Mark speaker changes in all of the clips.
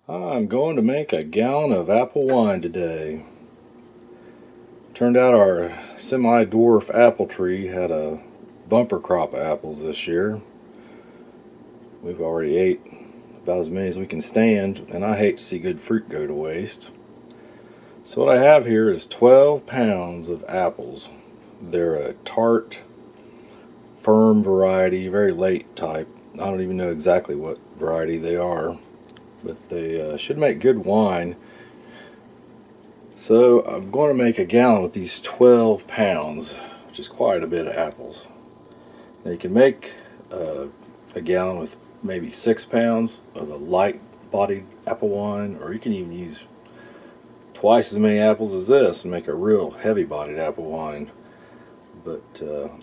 Speaker 1: I'm going to make a gallon of apple wine today. Turned out our semi-dwarf apple tree had a bumper crop of apples this year. We've already ate about as many as we can stand, and I hate to see good fruit go to waste. So what I have here is 12 pounds of apples. They're a tart, firm variety, very late type. I don't even know exactly what variety they are, but they should make good wine. So I'm going to make a gallon with these 12 pounds, which is quite a bit of apples. Now you can make a gallon with maybe 6 pounds of a light-bodied apple wine, or you can even use twice as many apples as this and make a real heavy-bodied apple wine. But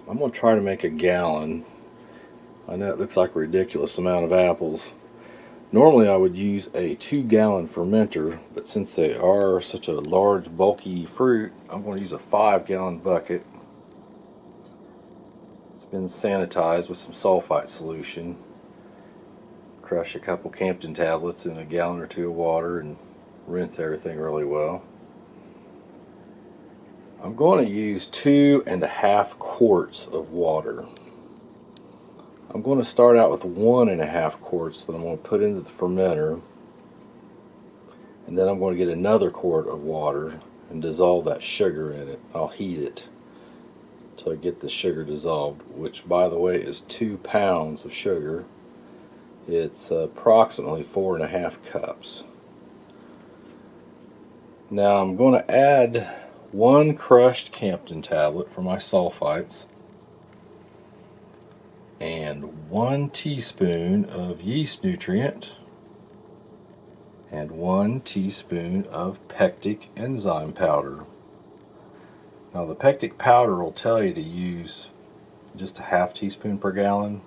Speaker 1: I'm going to try to make a gallon. I know it looks like a ridiculous amount of apples. Normally I would use a 2-gallon fermenter, but since they are such a large, bulky fruit, I'm going to use a 5-gallon bucket. It's been sanitized with some sulfite solution. Crush a couple Campton tablets in a gallon or two of water and rinse everything really well. I'm going to use 2.5 quarts of water. I'm going to start out with 1.5 quarts that I'm going to put into the fermenter, and then I'm going to get another quart of water and dissolve that sugar in it. I'll heat it until I get the sugar dissolved, which by the way is 2 pounds of sugar. It's approximately 4.5 cups. Now I'm going to add 1 crushed Campton tablet for my sulfites, and 1 teaspoon of yeast nutrient, and 1 teaspoon of pectic enzyme powder. Now the pectic powder will tell you to use just a half teaspoon per gallon,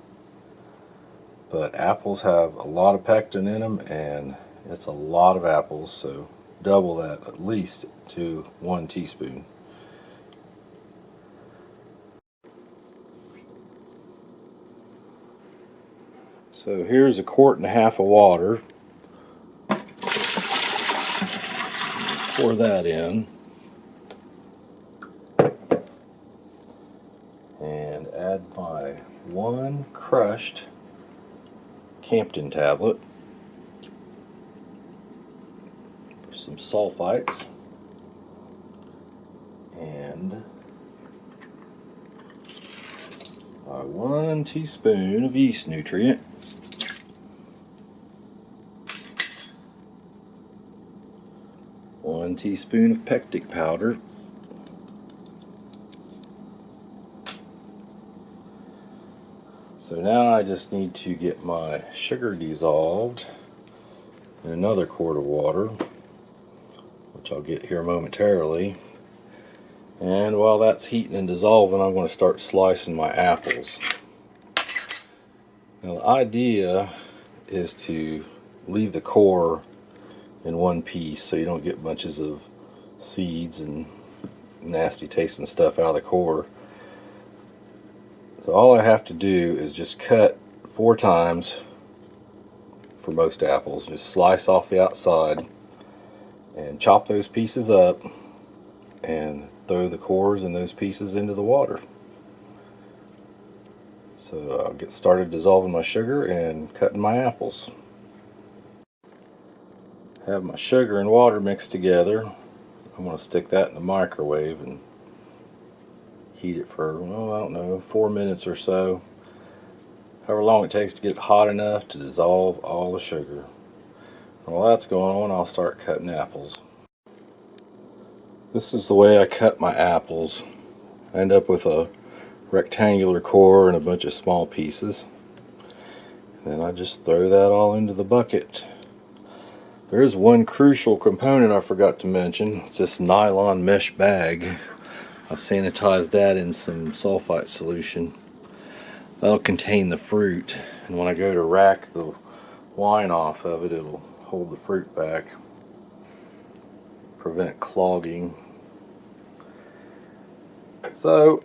Speaker 1: but apples have a lot of pectin in them, and it's a lot of apples, so double that at least to 1 teaspoon. So here's 1.5 quarts of water. Pour that in and add my 1 crushed Campton tablet for some sulfites, and my 1 teaspoon of yeast nutrient, one teaspoon of pectic powder, so now I just need to get my sugar dissolved in another quart of water, which I'll get here momentarily. And while that's heating and dissolving, I'm going to start slicing my apples. Now the idea is to leave the core in one piece so you don't get bunches of seeds and nasty tasting stuff out of the core. So all I have to do is just cut 4 times for most apples. Just slice off the outside and chop those pieces up and throw the cores and those pieces into the water. So I'll get started dissolving my sugar and cutting my apples. Have my sugar and water mixed together. I'm going to stick that in the microwave and heat it for, well, I don't know, 4 minutes or so. However long it takes to get it hot enough to dissolve all the sugar. And while that's going on, I'll start cutting apples. This is the way I cut my apples. I end up with a rectangular core and a bunch of small pieces. Then I just throw that all into the bucket. There is one crucial component I forgot to mention. It's this nylon mesh bag. I've sanitized that in some sulfite solution. That'll contain the fruit, and when I go to rack the wine off of it, it'll hold the fruit back, prevent clogging. So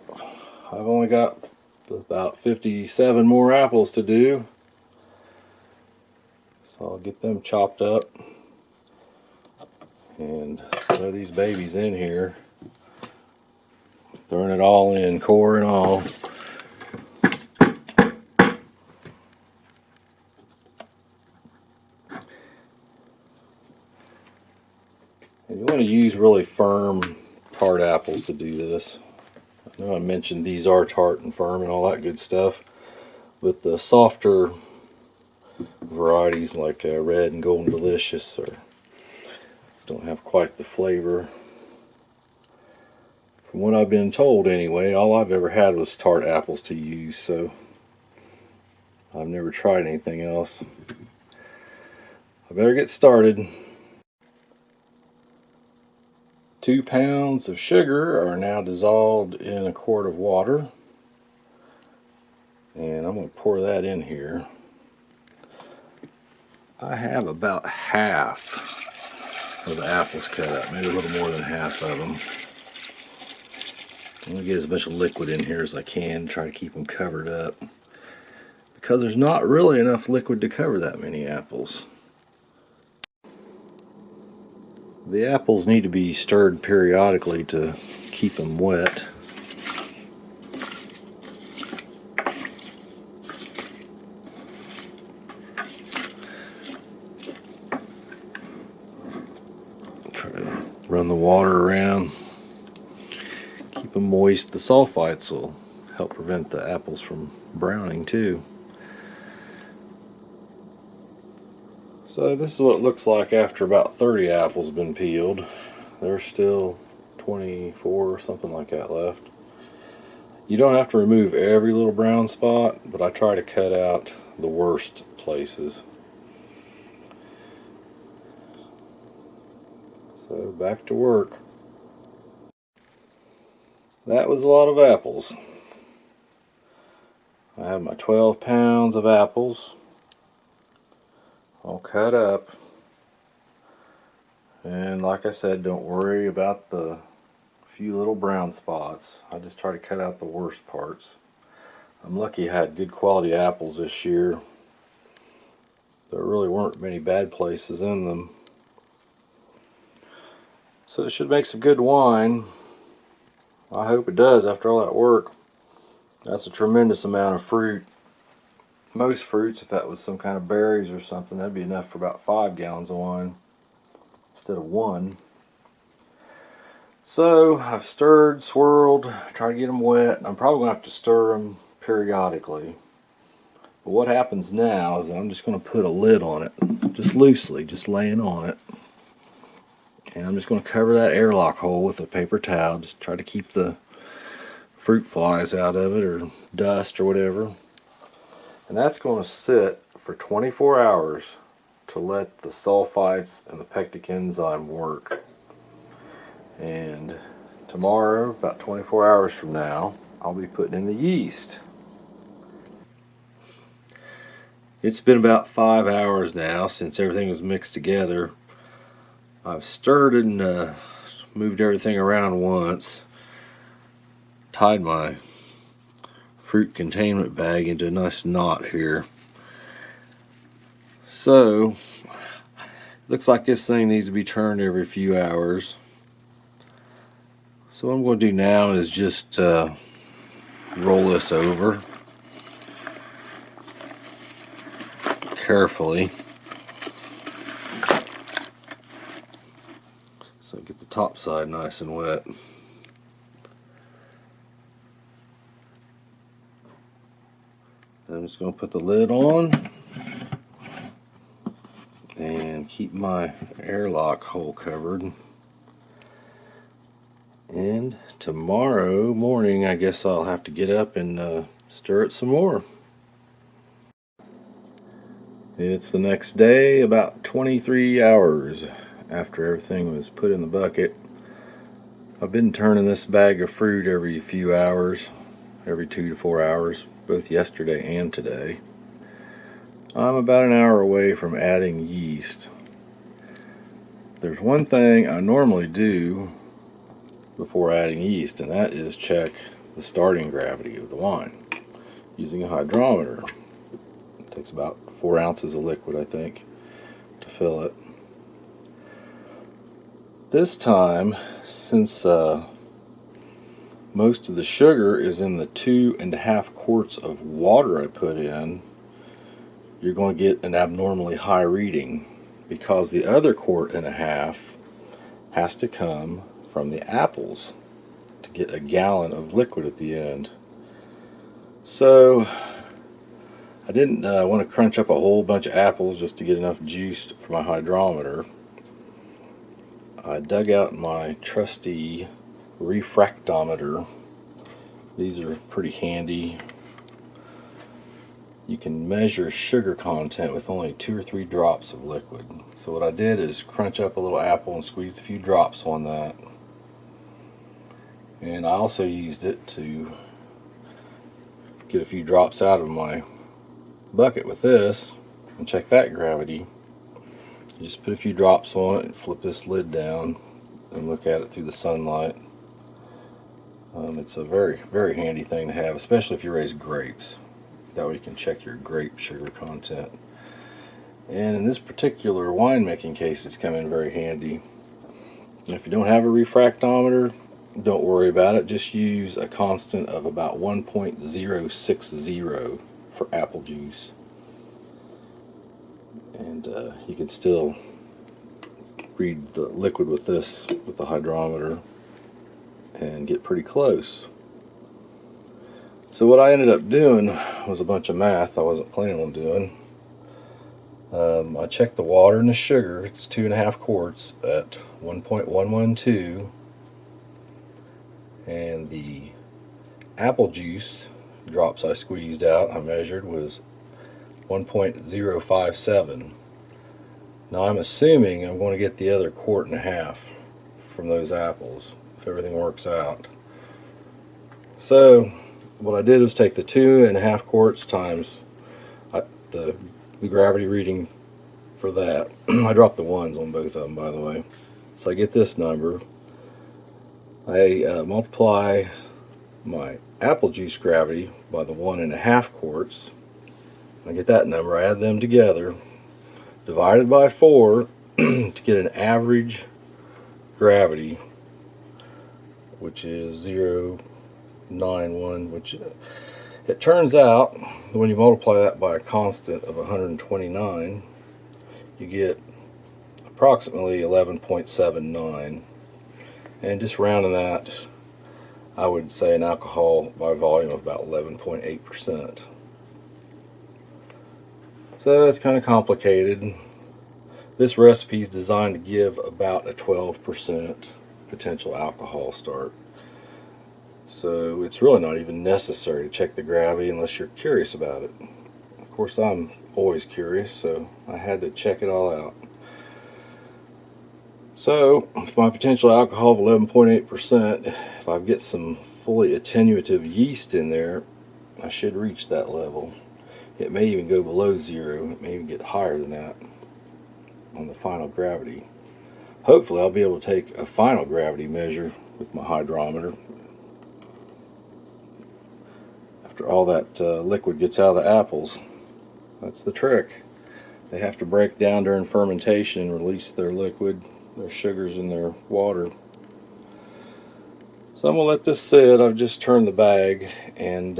Speaker 1: I've only got about 57 more apples to do, so I'll get them chopped up, And throw these babies in here. Throwing it all in, core and all. And you want to use really firm tart apples to do this. I know I mentioned these are tart and firm and all that good stuff, but the softer varieties like Red and Golden Delicious don't have quite the flavor. From what I've been told anyway, all I've ever had was tart apples to use, so I've never tried anything else. I better get started. 2 pounds of sugar are now dissolved in a quart of water. And I'm going to pour that in here. I have about half of the apples cut up, maybe a little more than half of them. I'm going to get as much liquid in here as I can, try to keep them covered up. Because there's not really enough liquid to cover that many apples. The apples need to be stirred periodically to keep them wet. Try to run the water around. Keep them moist. The sulfites will help prevent the apples from browning too. So this is what it looks like after about 30 apples have been peeled. There's still 24 or something like that left. You don't have to remove every little brown spot, but I try to cut out the worst places. So back to work. That was a lot of apples. I have my 12 pounds of apples all cut up. And like I said, don't worry about the few little brown spots. I just try to cut out the worst parts. I'm lucky I had good quality apples this year. There really weren't many bad places in them. So it should make some good wine. I hope it does after all that work. That's a tremendous amount of fruit. Most fruits, if that was some kind of berries or something, that'd be enough for about 5 gallons of wine instead of 1. So I've stirred, swirled, tried to get them wet. I'm probably going to have to stir them periodically. But what happens now is I'm just going to put a lid on it, just loosely, just laying on it. And I'm just going to cover that airlock hole with a paper towel, just try to keep the fruit flies out of it or dust or whatever. And that's going to sit for 24 hours to let the sulfites and the pectic enzyme work. And tomorrow, about 24 hours from now, I'll be putting in the yeast. It's been about 5 hours now since everything was mixed together. I've stirred and moved everything around once. Tied my fruit containment bag into a nice knot here. So, looks like this thing needs to be turned every few hours. So what I'm going to do now is just roll this over carefully. So get the top side nice and wet. I'm just going to put the lid on and keep my airlock hole covered. And tomorrow morning, I guess I'll have to get up and stir it some more. It's the next day, about 23 hours after everything was put in the bucket. I've been turning this bag of fruit every few hours, every 2 to 4 hours, both yesterday and today. I'm about an hour away from adding yeast. There's one thing I normally do before adding yeast, and that is check the starting gravity of the wine using a hydrometer. It takes about 4 ounces of liquid, I think, to fill it. this time, since most of the sugar is in the 2.5 quarts of water I put in, you're going to get an abnormally high reading, because the other 1.5 quarts has to come from the apples to get a gallon of liquid at the end. So I didn't want to crunch up a whole bunch of apples just to get enough juice for my hydrometer. I dug out my trusty refractometer. These are pretty handy. You can measure sugar content with only 2 or 3 drops of liquid. So what I did is crunch up a little apple and squeezed a few drops on that. And I also used it to get a few drops out of my bucket with this and check that gravity. You just put a few drops on it and flip this lid down and look at it through the sunlight. It's a very, very handy thing to have, especially if you raise grapes. That way you can check your grape sugar content. And in this particular winemaking case, it's come in very handy. If you don't have a refractometer, don't worry about it. Just use a constant of about 1.060 for apple juice. And you can still read the liquid with this, with the hydrometer, and get pretty close. So what I ended up doing was a bunch of math I wasn't planning on doing. I checked the water and the sugar. It's 2.5 quarts at 1.112, and the apple juice drops I squeezed out, I measured, was 1.057. Now I'm assuming I'm going to get the other 1.5 quarts from those apples if everything works out. So what I did was take the 2.5 quarts times the gravity reading for that. I dropped the ones on both of them, by the way. So I get this number. I multiply my apple juice gravity by the 1.5 quarts. I get that number. I add them together, divided by 4 to get an average gravity, which is 0.91, which it turns out when you multiply that by a constant of 129, you get approximately 11.79. And just rounding that, I would say an alcohol by volume of about 11.8%. So it's kind of complicated. This recipe is designed to give about a 12% potential alcohol start. So it's really not even necessary to check the gravity unless you're curious about it. Of course, I'm always curious, so I had to check it all out. So with my potential alcohol of 11.8%, if I get some fully attenuative yeast in there, I should reach that level. It may even go below 0. It may even get higher than that on the final gravity. Hopefully I'll be able to take a final gravity measure with my hydrometer after all that liquid gets out of the apples. That's the trick. They have to break down during fermentation and release their liquid, their sugars in their water. So I'm going to let this sit. I've just turned the bag, and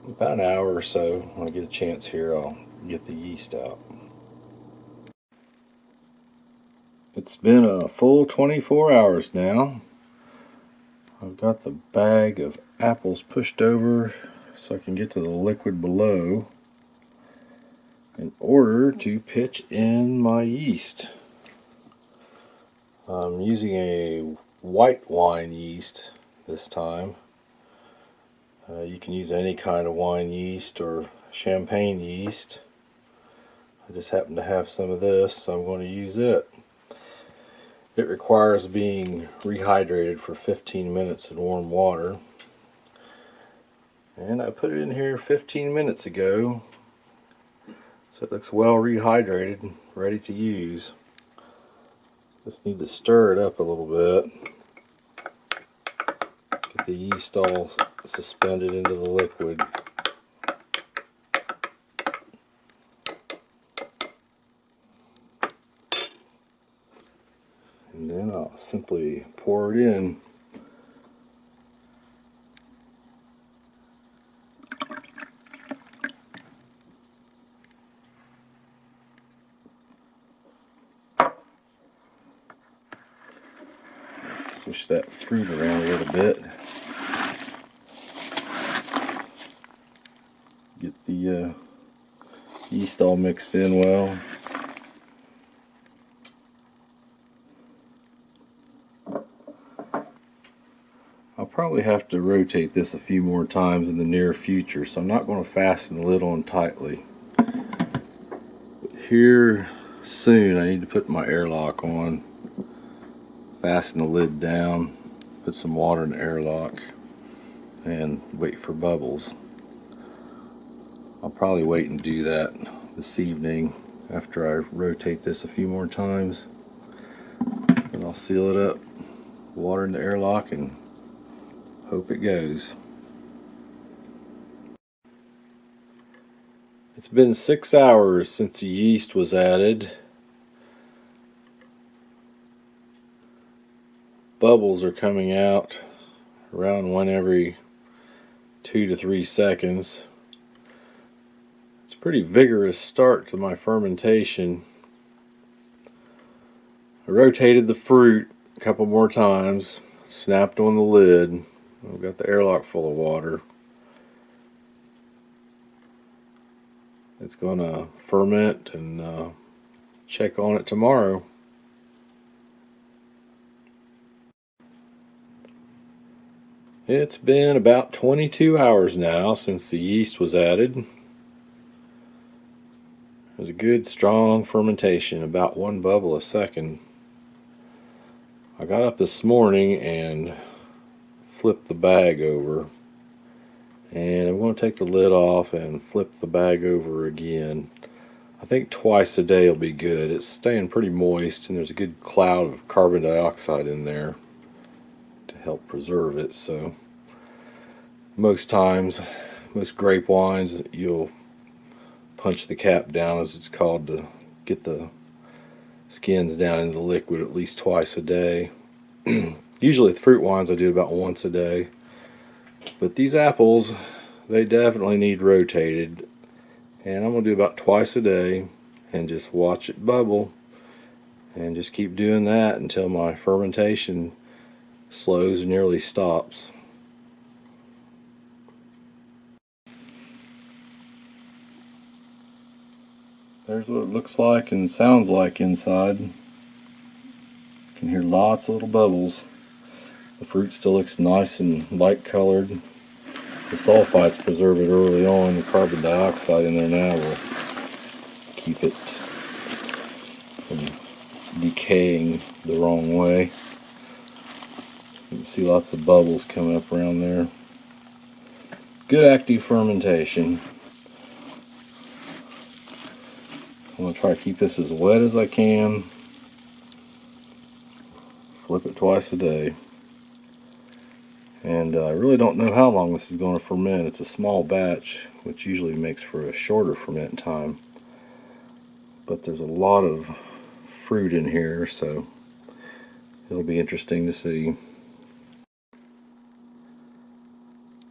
Speaker 1: about an hour or so, when I get a chance here, I'll get the yeast out. It's been a full 24 hours now. I've got the bag of apples pushed over so I can get to the liquid below in order to pitch in my yeast. I'm using a white wine yeast this time. You can use any kind of wine yeast or champagne yeast. I just happen to have some of this, so I'm going to use it. It requires being rehydrated for 15 minutes in warm water. And I put it in here 15 minutes ago, so it looks well rehydrated and ready to use. Just need to stir it up a little bit. Get the yeast all suspended into the liquid. simply pour it in. Switch that fruit around a little bit. Get the yeast all mixed in well. I'll probably have to rotate this a few more times in the near future, so I'm not going to fasten the lid on tightly. But here soon I need to put my airlock on, fasten the lid down, put some water in the airlock, and wait for bubbles. I'll probably wait and do that this evening after I rotate this a few more times. And I'll seal it up, water in the airlock, and hope it goes. It's been 6 hours since the yeast was added. Bubbles are coming out around one every 2 to 3 seconds. It's a pretty vigorous start to my fermentation. I rotated the fruit a couple more times, snapped on the lid. I've got the airlock full of water. It's going to ferment, and check on it tomorrow. It's been about 22 hours now since the yeast was added. It was a good strong fermentation, about 1 bubble a second. I got up this morning and flipped the bag over, and I'm going to take the lid off and flip the bag over again. I think twice a day will be good. It's staying pretty moist, and there's a good cloud of carbon dioxide in there to help preserve it. So most times, most grape wines, you'll punch the cap down, as it's called, to get the skins down into the liquid at least twice a day. Usually with fruit wines I do about once a day, but these apples, they definitely need rotated, and I'm going to do about twice a day and just watch it bubble and just keep doing that until my fermentation slows and nearly stops. There's what it looks like and sounds like inside. You can hear lots of little bubbles. The fruit still looks nice and light colored. The sulfites preserve it early on. The carbon dioxide in there now will keep it from decaying the wrong way. You can see lots of bubbles coming up around there. Good active fermentation. I'm going to try to keep this as wet as I can. Flip it twice a day. And I really don't know how long this is going to ferment. It's a small batch, which usually makes for a shorter ferment time. But there's a lot of fruit in here, so it'll be interesting to see.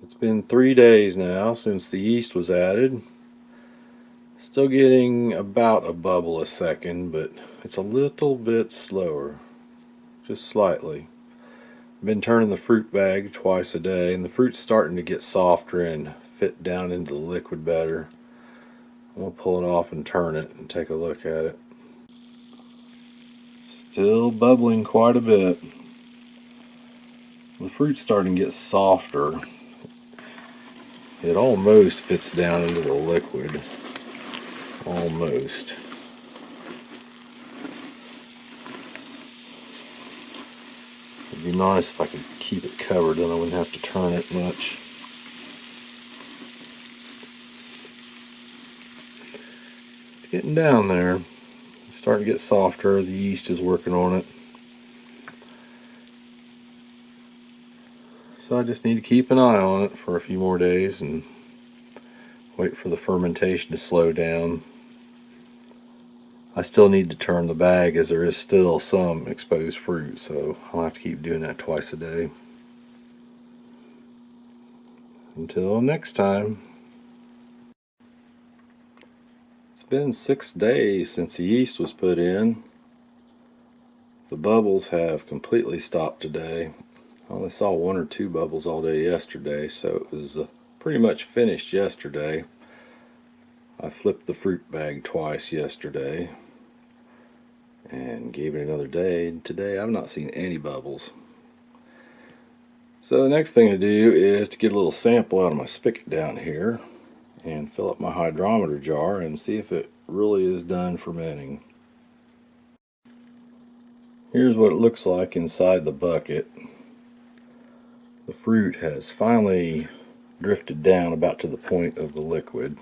Speaker 1: It's been 3 days now since the yeast was added. Still getting about a bubble a second, but it's a little bit slower, just slightly. I've been turning the fruit bag twice a day, and the fruit's starting to get softer and fit down into the liquid better. I'm going to pull it off and turn it and take a look at it. Still bubbling quite a bit. The fruit's starting to get softer. It almost fits down into the liquid. Almost. It'd be nice if I could keep it covered, then I wouldn't have to turn it much. It's getting down there. It's starting to get softer. The yeast is working on it. So I just need to keep an eye on it for a few more days and wait for the fermentation to slow down. I still need to turn the bag as there is still some exposed fruit, so I'll have to keep doing that twice a day. Until next time. It's been 6 days since the yeast was put in. The bubbles have completely stopped today. I only saw 1 or 2 bubbles all day yesterday, so it was pretty much finished yesterday. I flipped the fruit bag twice yesterday and gave it another day. Today I've not seen any bubbles. So the next thing to do is to get a little sample out of my spigot down here and fill up my hydrometer jar and see if it really is done fermenting. Here's what it looks like inside the bucket. The fruit has finally drifted down about to the point of the liquid,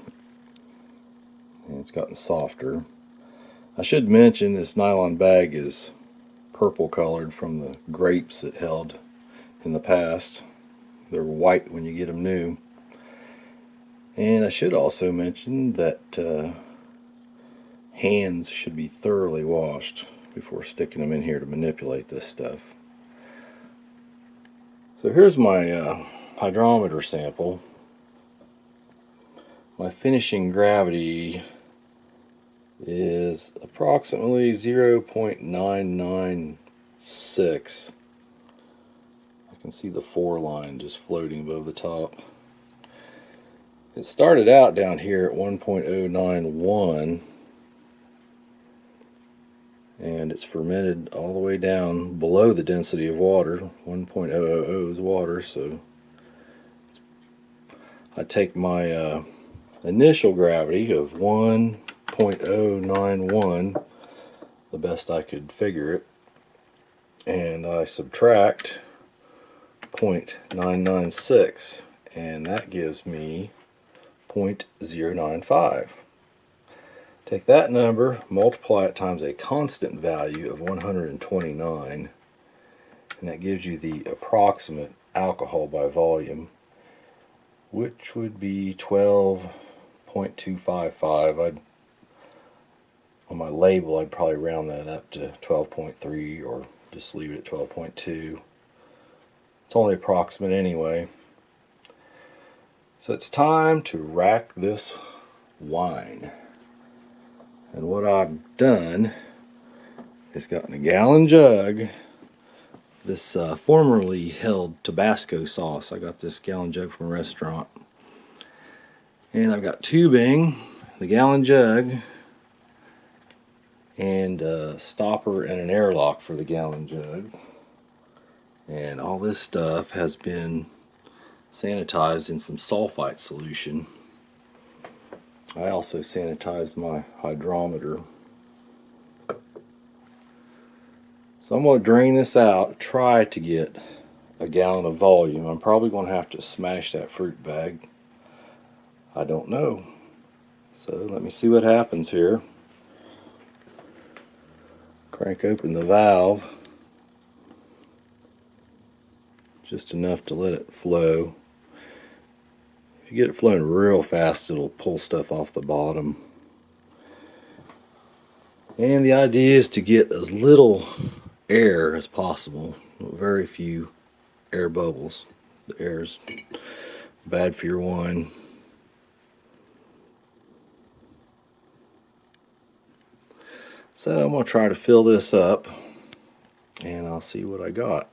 Speaker 1: and it's gotten softer. I should mention this nylon bag is purple colored from the grapes it held in the past. They're white when you get them new. And I should also mention that hands should be thoroughly washed before sticking them in here to manipulate this stuff. So here's my hydrometer sample. My finishing gravity is approximately 0.996. I can see the 4 line just floating above the top. It started out down here at 1.091, and it's fermented all the way down below the density of water. 1.000 is water, so I take my initial gravity of 1.091, the best I could figure it, and I subtract 0.996, and that gives me 0.095. Take that number, multiply it times a constant value of 129, and that gives you the approximate alcohol by volume, which would be 12.255. On my label, I'd probably round that up to 12.3 or just leave it at 12.2. It's only approximate anyway. So it's time to rack this wine. And what I've done is gotten a gallon jug, this formerly held Tabasco sauce. I got this gallon jug from a restaurant. And I've got tubing, the gallon jug, and a stopper and an airlock for the gallon jug. And all this stuff has been sanitized in some sulfite solution. I also sanitized my hydrometer. So I'm going to drain this out, try to get a gallon of volume. I'm probably going to have to smash that fruit bag. I don't know. So let me see what happens here. Crank open the valve. Just enough to let it flow. If you get it flowing real fast, it'll pull stuff off the bottom. And the idea is to get as little air as possible. Very few air bubbles. The air's bad for your wine. So I'm going to try to fill this up, and I'll see what I got.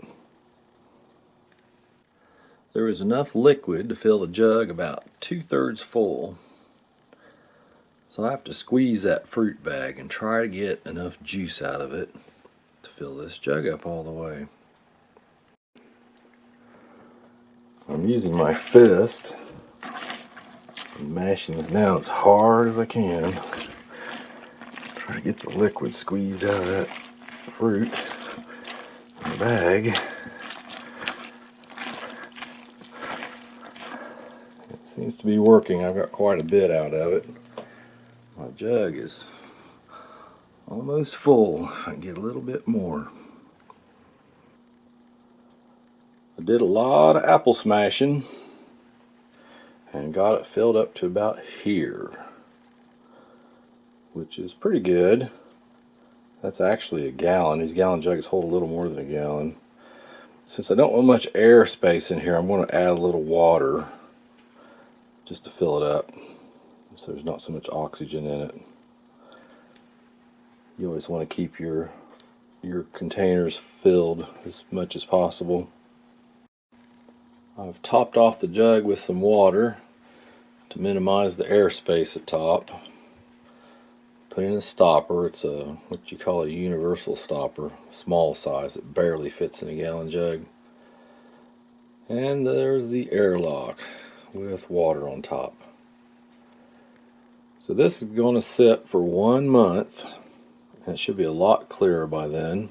Speaker 1: There was enough liquid to fill the jug about 2/3 full. So I have to squeeze that fruit bag and try to get enough juice out of it to fill this jug up all the way. I'm using my fist and mashing this down as hard as I can. Try to get the liquid squeezed out of that fruit in the bag. Seems to be working. I've got quite a bit out of it. My jug is almost full. If I can get a little bit more. I did a lot of apple smashing and got it filled up to about here, which is pretty good. That's actually a gallon. These gallon jugs hold a little more than a gallon. Since I don't want much air space in here, I'm going to add a little water just to fill it up so there's not so much oxygen in it. You always want to keep your containers filled as much as possible. I've topped off the jug with some water to minimize the air space at top. Put in a stopper. It's a what you call a universal stopper, small size. It barely fits in a gallon jug. And there's the airlock with water on top. So this is going to sit for 1 month. And it should be a lot clearer by then.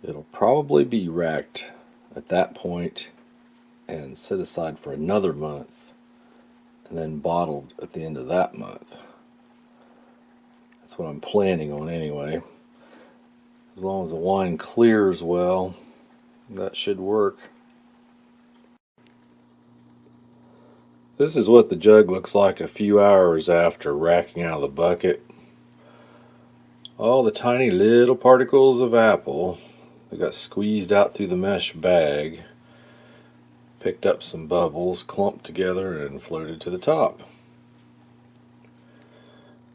Speaker 1: It'll probably be racked at that point and set aside for another month, and then bottled at the end of that month. That's what I'm planning on anyway. As long as the wine clears well, that should work. This is what the jug looks like a few hours after racking out of the bucket. All the tiny little particles of apple that got squeezed out through the mesh bag picked up some bubbles, clumped together, and floated to the top.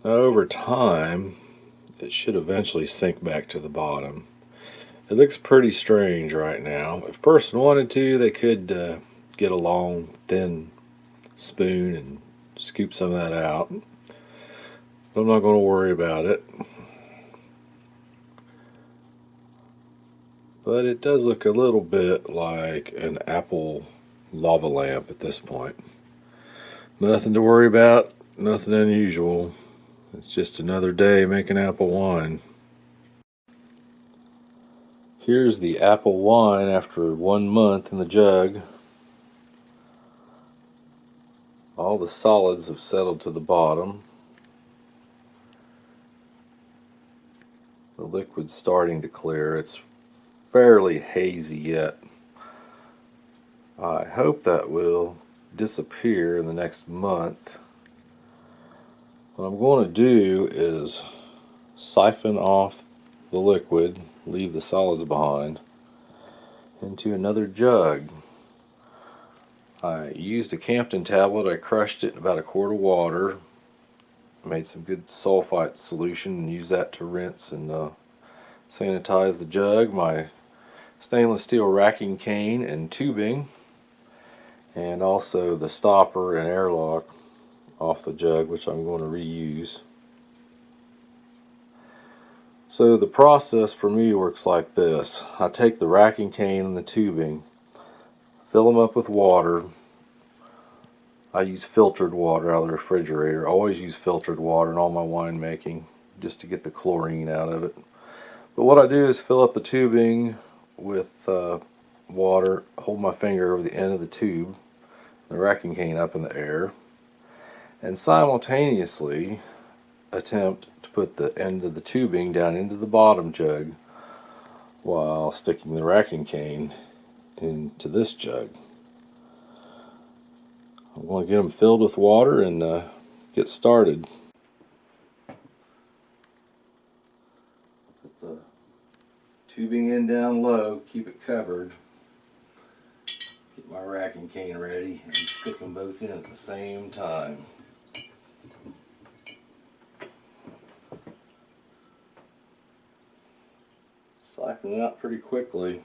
Speaker 1: Now, over time, it should eventually sink back to the bottom. It looks pretty strange right now. If a person wanted to, they could get a long, thin spoon and scoop some of that out. But I'm not going to worry about it. But it does look a little bit like an apple lava lamp at this point. Nothing to worry about, nothing unusual. It's just another day making apple wine. Here's the apple wine after 1 month in the jug. All the solids have settled to the bottom. The liquid's starting to clear. It's fairly hazy yet. I hope that will disappear in the next month. What I'm going to do is siphon off the liquid, leave the solids behind, into another jug. I used a Campton tablet. I crushed it in about a quart of water, made some good sulfite solution, and used that to rinse and sanitize the jug, my stainless steel racking cane and tubing, and also the stopper and airlock off the jug, which I'm going to reuse. So the process for me works like this. I take the racking cane and the tubing, fill them up with water. I use filtered water out of the refrigerator. I always use filtered water in all my winemaking just to get the chlorine out of it. But what I do is fill up the tubing with water, hold my finger over the end of the tube, the racking cane up in the air, and simultaneously attempt to put the end of the tubing down into the bottom jug while sticking the racking cane into this jug. I'm going to get them filled with water and get started. Put the tubing in down low, keep it covered. Get my racking cane ready and stick them both in at the same time. Siphon it out pretty quickly.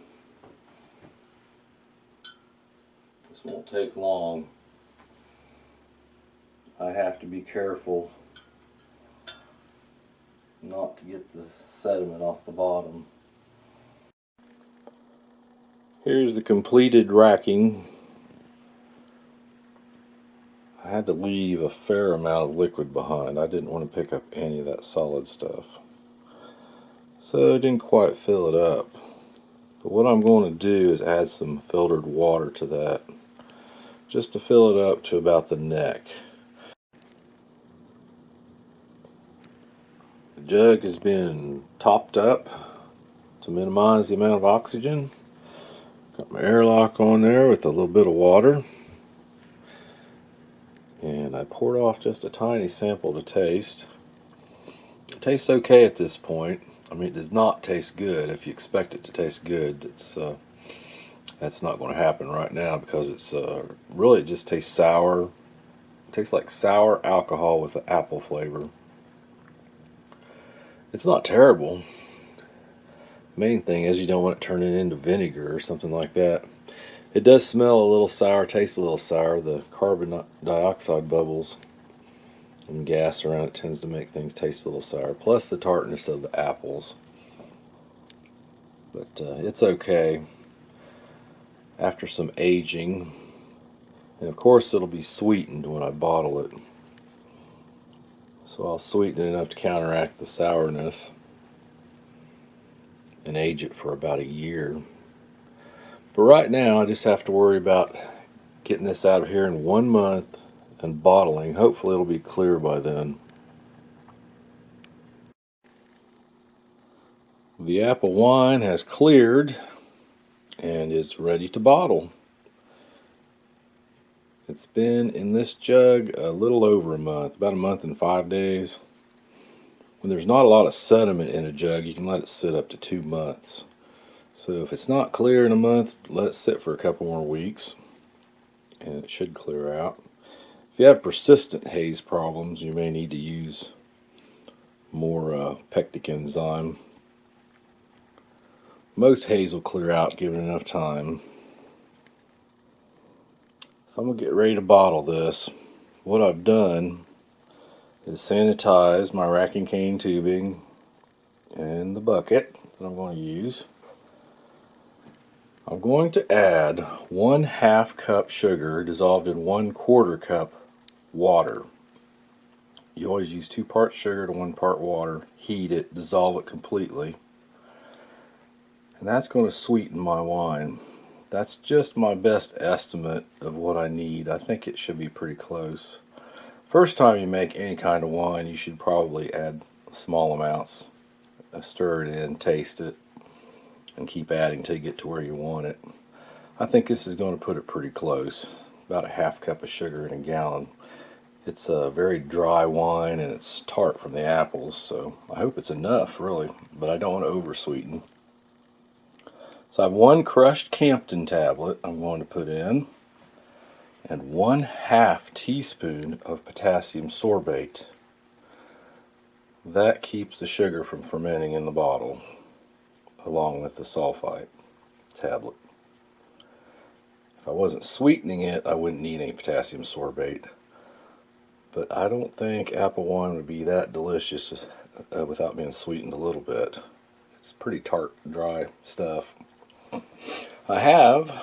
Speaker 1: This won't take long. I have to be careful not to get the sediment off the bottom. Here's the completed racking. I had to leave a fair amount of liquid behind. I didn't want to pick up any of that solid stuff. So I didn't quite fill it up. But what I'm going to do is add some filtered water to that, just to fill it up to about the neck. The jug has been topped up to minimize the amount of oxygen. Got my airlock on there with a little bit of water. And I poured off just a tiny sample to taste. It tastes okay at this point. I mean, it does not taste good. If you expect it to taste good, that's not going to happen right now because it's really, it just tastes sour. It tastes like sour alcohol with an apple flavor. It's not terrible. Main thing is you don't want it turning into vinegar or something like that. It does smell a little sour, taste a little sour. The carbon dioxide bubbles and gas around it tends to make things taste a little sour. Plus the tartness of the apples. But it's okay after some aging. And of course it'll be sweetened when I bottle it. So I'll sweeten it enough to counteract the sourness and age it for about a year. But right now I just have to worry about getting this out of here in 1 month and bottling. Hopefully it'll be clear by then. The apple wine has cleared and is ready to bottle. It's been in this jug a little over a month, about a month and 5 days. When there's not a lot of sediment in a jug, you can let it sit up to 2 months. So if it's not clear in a month, let it sit for a couple more weeks and it should clear out. If you have persistent haze problems, you may need to use more pectic enzyme. Most haze will clear out given enough time. So I'm going to get ready to bottle this. What I've done is sanitize my rack and cane tubing and the bucket that I'm going to use. I'm going to add 1/2 cup sugar dissolved in 1/4 cup water. You always use 2 parts sugar to 1 part water. Heat it, dissolve it completely. And that's going to sweeten my wine. That's just my best estimate of what I need. I think it should be pretty close. First time you make any kind of wine, you should probably add small amounts. Stir it in, taste it, and keep adding until you get to where you want it. I think this is going to put it pretty close. About 1/2 cup of sugar in a gallon. It's a very dry wine and it's tart from the apples, so I hope it's enough really, but I don't want to over sweeten. So I have 1 crushed Campden tablet I'm going to put in, and 1/2 teaspoon of potassium sorbate. That keeps the sugar from fermenting in the bottle, along with the sulfite tablet. If I wasn't sweetening it, I wouldn't need any potassium sorbate. But I don't think apple wine would be that delicious without being sweetened a little bit. It's pretty tart, dry stuff. I have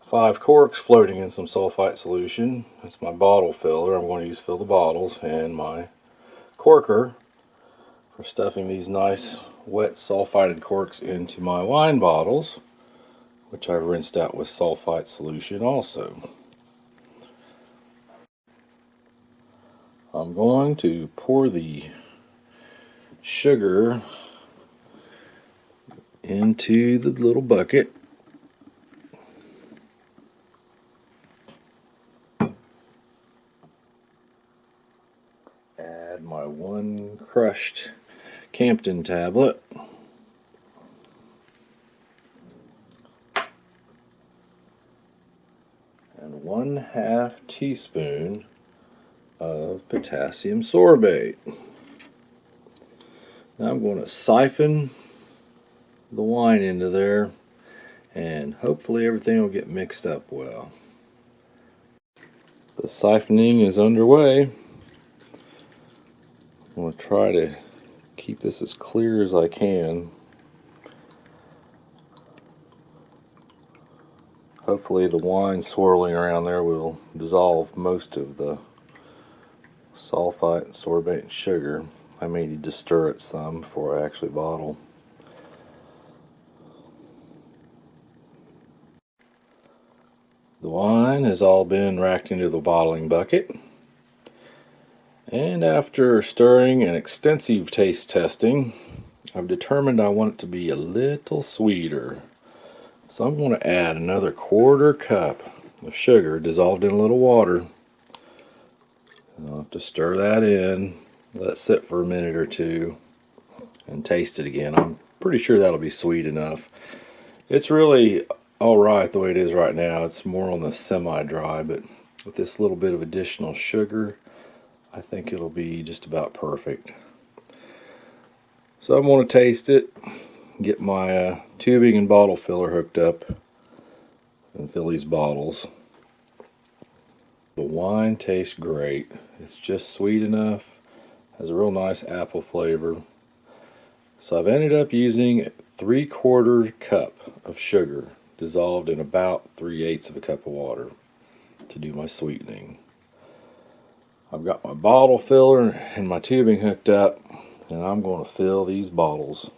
Speaker 1: 5 corks floating in some sulfite solution. That's my bottle filler I'm going to use to fill the bottles, and my corker for stuffing these nice wet sulfited corks into my wine bottles, which I've rinsed out with sulfite solution also. I'm going to pour the sugar into the little bucket. Add my 1 crushed Campden tablet. And 1/2 teaspoon of potassium sorbate. Now I'm going to siphon the wine into there, and hopefully everything will get mixed up well. The siphoning is underway. I'm going to try to keep this as clear as I can. Hopefully the wine swirling around there will dissolve most of the sulfite, sorbate, and sugar. I may need to stir it some before I actually bottle. The wine has all been racked into the bottling bucket, and after stirring and extensive taste testing, I've determined I want it to be a little sweeter. So I'm going to add another 1/4 cup of sugar dissolved in a little water. I'll have to stir that in let it sit for a minute or two, and taste it again. I'm pretty sure that'll be sweet enough. It's really alright the way it is right now. It's more on the semi-dry, but with this little bit of additional sugar, I think it'll be just about perfect. So I'm going to taste it, get my tubing and bottle filler hooked up, and fill these bottles. The wine tastes great. It's just sweet enough, has a real nice apple flavor. So I've ended up using 3/4 cup of sugar dissolved in about 3/8 of a cup of water to do my sweetening. I've got my bottle filler and my tubing hooked up, and I'm going to fill these bottles.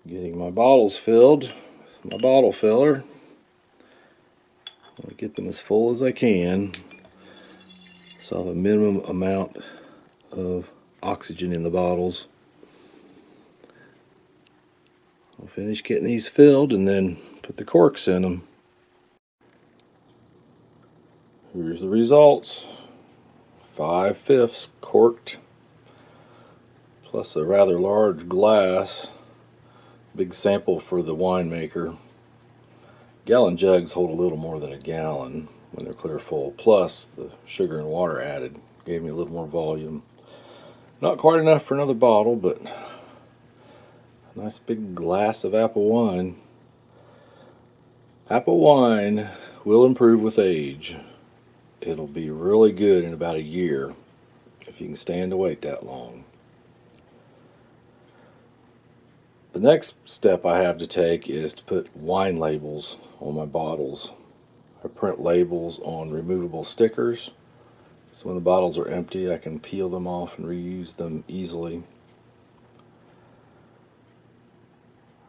Speaker 1: Getting my bottles filled with my bottle filler. I'm going to get them as full as I can, so I have a minimum amount of oxygen in the bottles. I'll finish getting these filled and then put the corks in them. Here's the results. 5/5 corked, plus a rather large glass. Big sample for the winemaker. Gallon jugs hold a little more than a gallon when they're clear full, plus the sugar and water added gave me a little more volume. Not quite enough for another bottle, but a nice big glass of apple wine. Apple wine will improve with age. It'll be really good in about a year if you can stand to wait that long. The next step I have to take is to put wine labels on my bottles. I print labels on removable stickers, so when the bottles are empty I can peel them off and reuse them easily.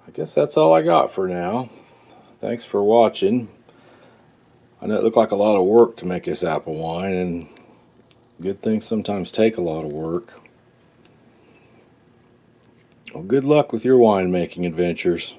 Speaker 1: I guess that's all I got for now. Thanks for watching. I know it looked like a lot of work to make this apple wine, and good things sometimes take a lot of work. Well, good luck with your winemaking adventures.